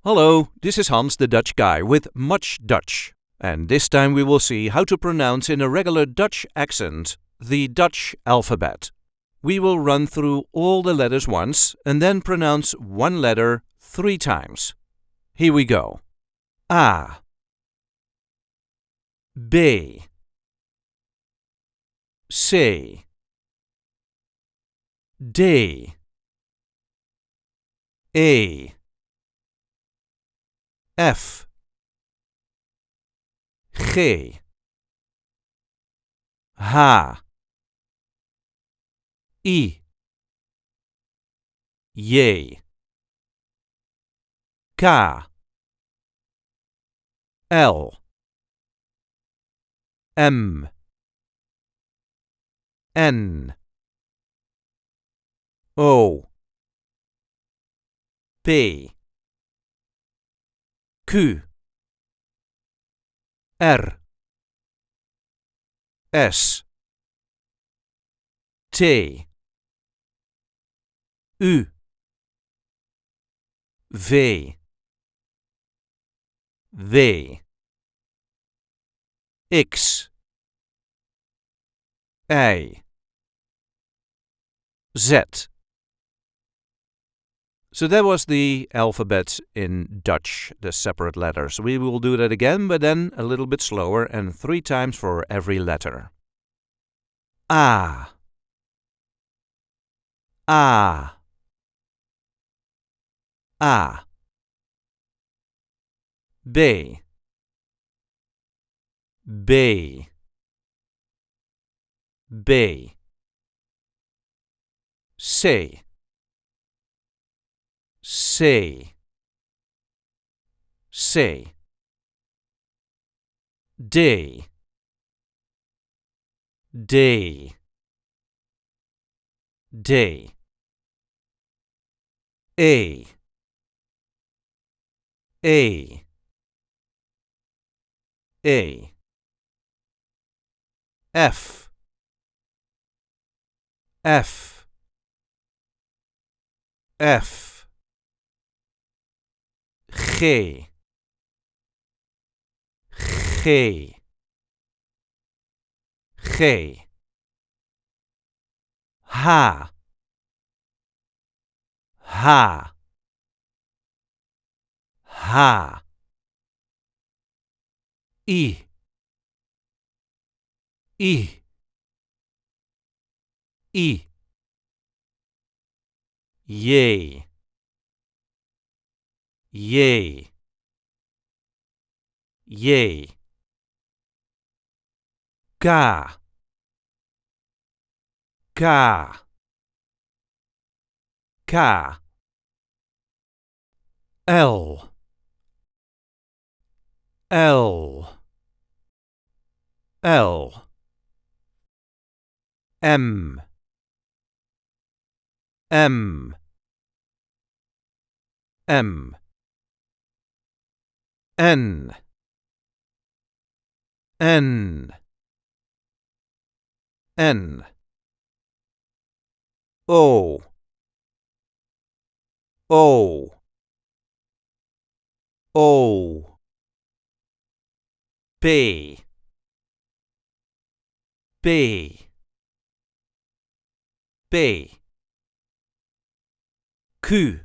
Hello, this is Hans the Dutch guy with Much Dutch. And this time we will see how to pronounce in a regular Dutch accent the Dutch alphabet. We will run through all the letters once and then pronounce one letter 3 times. Here we go. A, B, C, D, E, F, G, H, I, J, K, L, M, N, O, P, Q, R, S, T, U, V, W, X, Y, Z. So that was the alphabet in Dutch, the separate letters. We will do that again, but then a little bit slower and 3 times for every letter. A, A, A, B, B, B, C, C, C, D, D, D, A, A, A, F, F, F, G, G, G, H, H, H, I, I, I, J, J, J, K, K, K, L, L, L, M, M, M, N, N, N, O, O, O, P, P, P, Q,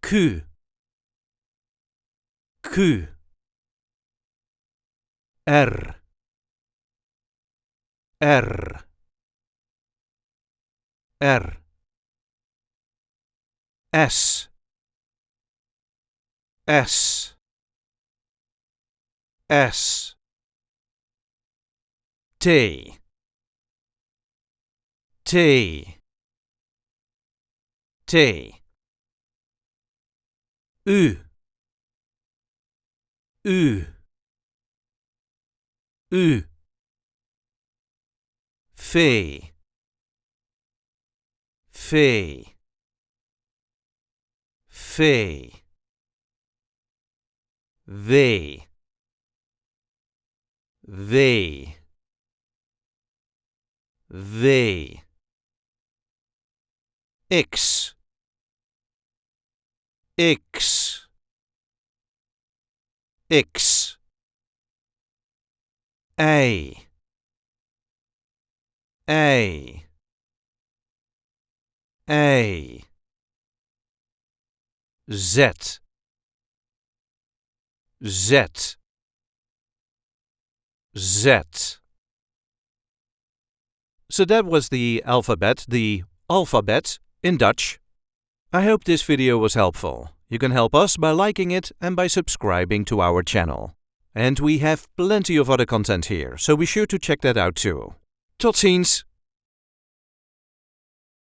Q, Q, R, R, R, S, S, S, T, T, T, U, U, U, V, V, V, V, V, V, X, X, X, A, A, A, Z, Z, Z. So that was the alphabet in Dutch. I hope this video was helpful. You can help us by liking it and by subscribing to our channel. And we have plenty of other content here, so be sure to check that out too. Tot ziens!